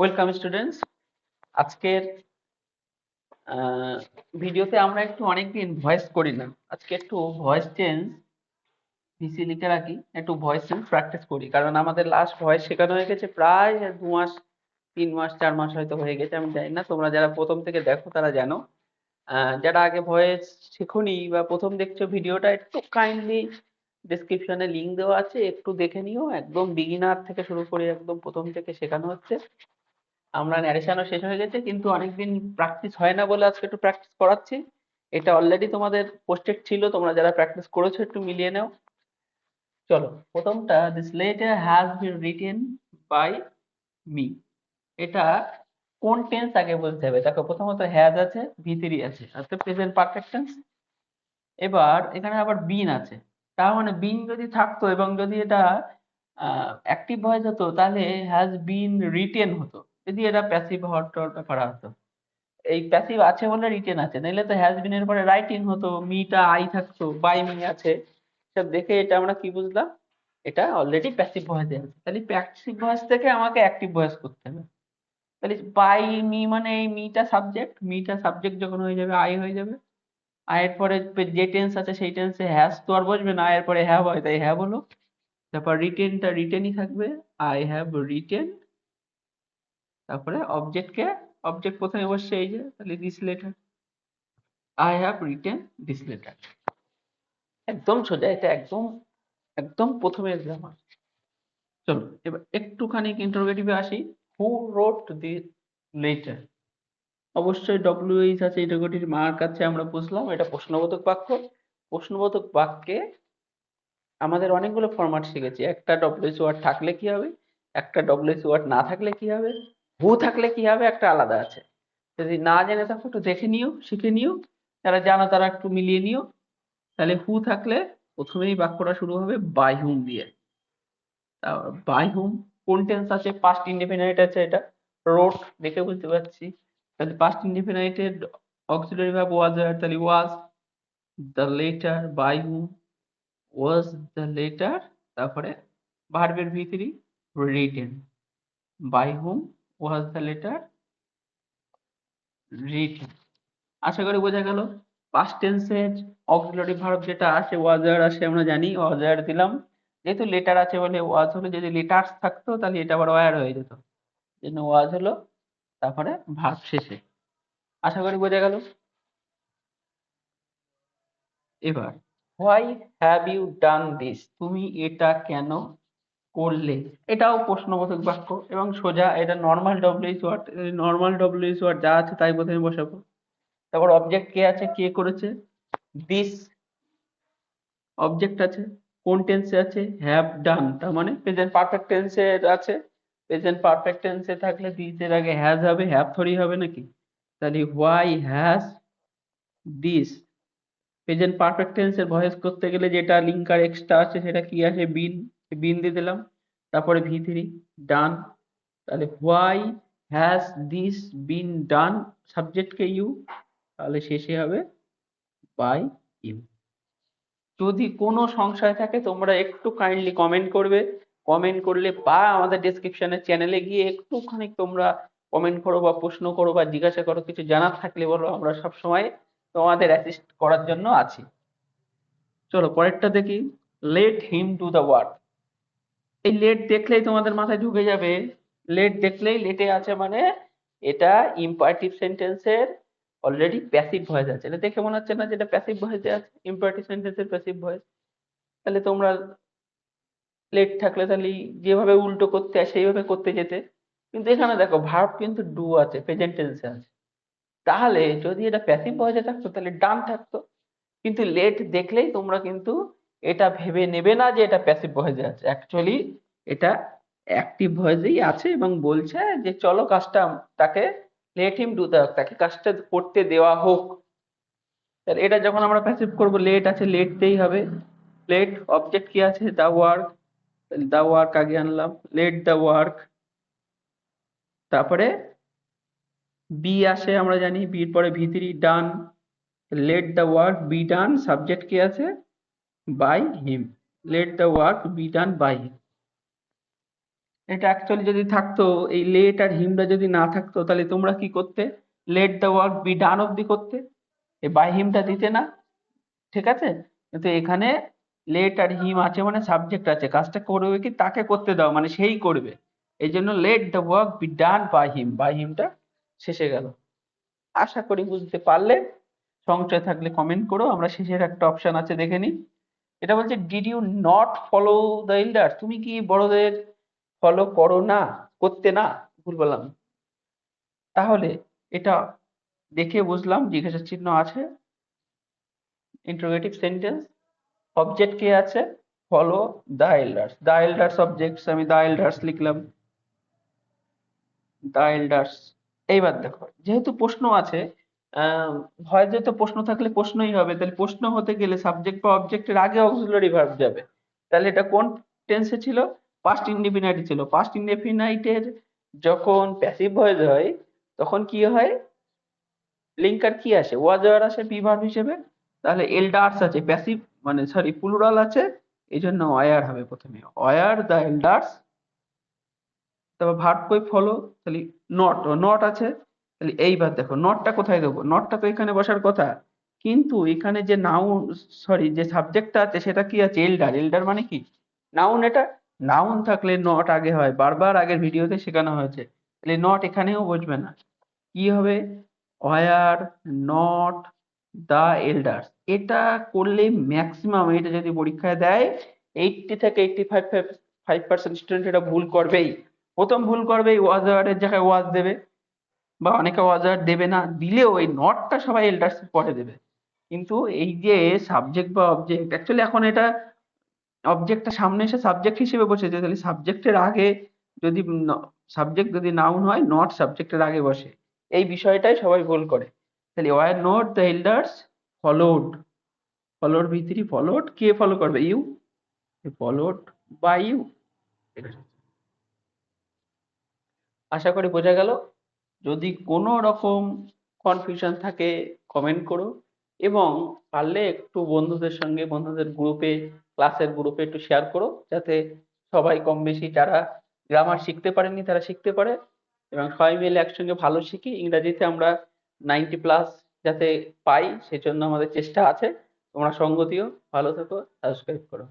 Welcome students. আজকের ভিডিওতে আমরা একটু অনেকদিন ভয়েস করি না, আজকে একটু ভয়েস চেঞ্জ ভিসি লিখে রাখি, একটু ভয়েস চেঞ্জ প্র্যাকটিস করি, কারণ আমাদের লাস্ট ভয়েস শেখানো হয়ে গেছে প্রায় 2 মাস, 3 মাস, 4 মাস হয়তো হয়ে গেছে, আমি জানি না। তোমরা যারা প্রথম থেকে দেখো তারা জানো। যারা আগে ভয়েস শেখোনি বা প্রথম দেখছো ভিডিওটা, একটু কাইন্ডলি ডেসক্রিপশনে লিংক দেওয়া আছে, একটু দেখে নিও। একদম বিগিনার থেকে শুরু করে একদম প্রথম থেকে শেখানো হচ্ছে। আমরা ন্যারেশনও শেষ হয়ে গেছে, কিন্তু অনেকদিন প্র্যাকটিস হয় না বলে আজকে একটু প্র্যাকটিস করাচ্ছি। এটা অলরেডি তোমাদের পোস্টেড ছিল, তোমরা যারা প্র্যাকটিস করেছো একটু মিলিয়ে নাও। চলো, প্রথমটা, this letter has been written by me. এটা কোন টেন্স আগে বলতে হবে। দেখো, প্রথমত হ্যাজ আছে, ভি3 আছে, অর্থাৎ প্রেজেন্ট পারফেক্ট টেন্স। এবার এখানে আবার বিন আছে, তার মানে বিন যদি থাকতো এবং যদি এটা অ্যাক্টিভ ভয়েস হতো, তাহলে হ্যাজ বিন রিটেন হতো। যদি এটা প্যাসিভ হওয়ার ব্যাপার হতো, এই প্যাসিভ আছে বলে রিটেন আছে, নাহলে তো হ্যাজ বিন এর পরে রাইটিং হতো, মিটা আই থাকতো, বাই মি আছে। সব দেখে এটা আমরা কি বুঝলাম, এটা অলরেডি প্যাসিভ ভয়েসে আছে। তাহলে প্যাসিভ ভয়েস থেকে আমাকে অ্যাক্টিভ ভয়েস করতে হবে। তাহলে বাই মি মানে এই মিটা সাবজেক্ট, মিটা সাবজেক্ট যখন হয়ে যাবে আই হয়ে যাবে। আয়ের পরে যে টেন্স আছে সেই টেন্সে হ্যাজ তো আর বসবে না, আয়ের পরে হ্যাভ হয় তাই হ্যাভ হলো। তারপর রিটেনটা রিটেনই থাকবে, আই হ্যাভ রিটেন। তারপরে অবজেক্টকে, অবজেক্ট প্রথমে বসছে এই যে, তাহলে this letter, I have written this letter. একদম সোজা, এটা একদম একদম প্রথমের গ্রামার। চলো এবার একটুখানি ইন্টারোগেটিভে আসি। হু রোট দি লেটার। অবশ্যই ডব্লিউএইচ আছে, ইন্টারোগেটিভ মার্ক আছে, আমরা বুঝলাম এটা প্রশ্নবোধক বাক্য। প্রশ্নবোধক বাক্যে আমাদের অনেকগুলো ফরম্যাট শিখেছি। একটা ডব্লিউএইচ ওয়ার্ড থাকলে কি হবে, একটা ডব্লিউএইচ ওয়ার্ড না থাকলে কি হবে, হু থাকলে কি হবে, একটা আলাদা আছে। যদি না জেনে থাকো একটু দেখে নিও, শিখে নিও। যারা জানো তারা একটু মিলিয়ে নিও। তাহলে হু থাকলে প্রথমেই বাক্যটা শুরু হবে বাই হুম দিয়ে। বাই হুম কোন টেন্স আছে, পাস্ট ইনডেফিনাইট আছে, এটা রোট দেখে বুঝতে পারছি। তাহলে পাস্ট ইনডেফিনাইটের অক্সিলারি ভার্ব ওয়াজ, তাহলে was the letter, by whom was the letter. তারপরে ভার্বের ভি3 written, by whom was the letter written. আশা করি বোঝা গেল। পাস্ট টেন্সের অক্সিলারি ভার্ব যেটা আসে ওয়াজার আসে, আমরা জানি ওয়াজার দিলাম। যেহেতু লেটার আছে বলে ওয়াজ হলো, যদি লেটার্স থাকতো তাহলে এটা আবার ওয়ার হয়ে যেত, জন্য ওয়াজ হলো, তারপরে ভার্ব শেষে। আশা করি বোঝা গেল। এবার why have you done this, তুমি এটা কেন করলে। এটাও প্রশ্নবোধক বাক্য এবং সোজা, এটা normal WH word. Normal WH word যা আছে তাই প্রথমে বসাবো। তারপর অবজেক্ট কে আছে, কে করেছে, দিস অবজেক্ট আছে। কোন টেন্সে আছে, হ্যাভ ডান, তার মানে প্রেজেন্ট পারফেক্ট টেন্সে আছে। প্রেজেন্ট পারফেক্ট টেন্সে থাকলে দিস এর আগে হ্যাজ হবে, হ্যাভ থরি হবে নাকি। তাহলে why has this. Present perfect টেন্সের ভয়েস করতে গেলে যেটা লিঙ্কার এক্সট্রা আছে সেটা কি আছে, বিন। বিন দিয়ে দিলাম। তারপরে ভি3 ডান। তাহলে why has this been done, সাবজেক্টকে ইউ, তাহলে শেষে হবে বাই ইউ। যদি কোনো সংশয় থাকে তোমরা একটু কাইন্ডলি কমেন্ট করবে। কমেন্ট করলে বা আমাদের ডেসক্রিপশনের চ্যানেলে গিয়ে একটুখানি তোমরা কমেন্ট করো বা প্রশ্ন করো বা জিজ্ঞাসা করো, কিছু জানার থাকলে বলো, আমরা সব সময় তোমাদের অ্যাসিস্ট করার জন্য আছি। চলো পরেরটা দেখি, let him do the work. এই লেট দেখলেই তোমাদের মাথায় ঢুকে যাবে, লেট দেখলেই লেটে আছে মানে এটা ইম্পারেটিভ সেন্টেন্সের অলরেডি প্যাসিভ ভয়েস আছে। এটা দেখে মনে হচ্ছে না যেটা প্যাসিভ ভয়েসে আছে, ইম্পারেটিভ সেন্টেন্সের প্যাসিভ ভয়েস। তাহলে তোমরা লেট থাকলে তাহলে যেভাবে উল্টো করতে হয় সেইভাবে করতে যেতে। কিন্তু এখানে দেখো ভার্ব কিন্তু ডু আছে, প্রেজেন্ট টেন্সে আছে। তাহলে যদি এটা প্যাসিভ ভয়েসে থাকতো তাহলে ডান থাকতো। কিন্তু লেট দেখলেই তোমরা কিন্তু এটা ভেবে নেবে না যে এটা প্যাসিভ ভয়েসে আছে, অ্যাকচুয়ালি এটা অ্যাক্টিভ ভয়েসেই আছে এবং বলছে যে চলো কাজটা, তাকে লেট হিম ডু দ্য, তাকে কাজটা করতে দেওয়া হোক। তাহলে এটা যখন আমরা প্যাসিভ করব, লেট আছে, লেটতেই হবে। লেট অবজেক্ট কি আছে, দা ওয়ার্ক, দা ওয়ার্ক আগে আনলাম, লেট দা ওয়ার্ক। তারপরে বি আসে, আমরা জানি বির পরে ভি3 done, let the work be done, subject কি আছে, by him, let the work be done by him. এটা অ্যাকচুয়ালি যদি থাকতো, এই লেট আর হিমটা যদি না থাকতো, তাহলে তোমরা কি করতে? লেট দ্য ওয়ার্ক বি ডান অব্দি করতে, এই বাই হিমটা দিতে না। ঠিক আছে? কিন্তু এখানে লেট আর হিম আছে মানে সাবজেক্ট আছে, কাজটা করবে কি তাকে করতে দাও, মানে সেই করবে। এই জন্য let the work be done by him, by হিমটা শেষে গেল। আশা করি বুঝতে পারলে। সংশয় থাকলে কমেন্ট করো। আমরা শেষের একটা অপশন আছে, দেখে নিই। এটা বলছে did you not follow the elder, তুমি কি বড়দের ফলো করো না, করতে না? ভুল বললাম। তাহলে এটা দেখে বুঝলাম জিজ্ঞাসা চিহ্ন আছে, ইন্টারোগেটিভ সেন্টেন্স। অবজেক্ট কে আছে? Follow the elders, the elders objects, আমি দ্য এল্ডার্স লিখলাম, দ্য এল্ডার্স। এইবার দেখো, যেহেতু প্রশ্ন আছে, হয় যেহেতু প্রশ্ন থাকলে প্রশ্নই হবে, তাহলে প্রশ্ন হতে গেলে সাবজেক্ট বা অবজেক্টের আগে অক্সিলারি ভার্ব যাবে। তাহলে এটা কোন টেন্সে ছিল? পাস্ট ইনডিফিনাইটে ছিল। পাস্ট ইনডিফিনাইটের যখন প্যাসিভ ভয়েস হয়, তখন কি হয়? লিঙ্কার কি আসে? ওয়াজ আর আসে বি ভার্ব হিসেবে। তাহলে এল্ডার্স আছে, প্যাসিভ মানে সরি প্লুরাল আছে, এই জন্য ওয়ার হবে প্রথমে, ওয়ার দ্য এল্ডার্স। তারপর ভার্ব কই? ফলো। তাহলে নট, নট আছে। তাহলে এইবার দেখো নটটা কোথায় দেবো? নটটা তো এখানে বসার কথা, কিন্তু এখানে যে নাউন, সরি যে সাবজেক্টটা আছে সেটা কি আছে? এল্ডার। এল্ডার মানে কি? নাউন। এটা নাউন থাকলে নট আগে হয়, বারবার আগের ভিডিওতে শেখানো হয়েছে। তাহলে নট এখানেও বসবে না। কি হবে? War not the elders. এটা করলে ম্যাক্সিমাম, এটা যদি পরীক্ষায় দেয় 80 থেকে 85% স্টুডেন্ট এটা ভুল করবেই। প্রথম ভুল করবেই, ওয়াজ এর জায়গায় ওয়াজ দেবে, বা অনেকে ওয়াজ দেবে না, দিলেও এই নটটা সবাই এল্ডার্স পরে দেবে। কিন্তু এই যে সাবজেক্ট বা অবজেক্ট, অ্যাকচুয়ালি এখন এটা অবজেক্টটা সামনে এসে সাবজেক্ট হিসেবে বসেছে, তাহলে সাবজেক্টের আগে যদি সাবজেক্ট যদি নাউন হয়, নট সাবজেক্টের আগে বসে। এই বিষয়টাই সবাই ভুল করে। তাহলে were not the elders followed, followed ভিতরি ফলোড, কে ফলো করবে? You, followed by you. আশা করি বোঝা গেল। যদি কোনো রকম কনফিউশন থাকে কমেন্ট করো, এবং পারলে একটু বন্ধুদের সঙ্গে, বন্ধুদের গ্রুপে, ক্লাসের গ্রুপে একটু শেয়ার করো, যাতে সবাই কম বেশি যারা গ্রামার শিখতে পারেনি তারা শিখতে পারে, এবং সবাই মিলে একসঙ্গে ভালো শিখি। ইংরাজিতে আমরা 90+ যাতে পাই, সেজন্য আমাদের চেষ্টা আছে। তোমরা সঙ্গ দিও। ভালো থেকো, সাবস্ক্রাইব করো।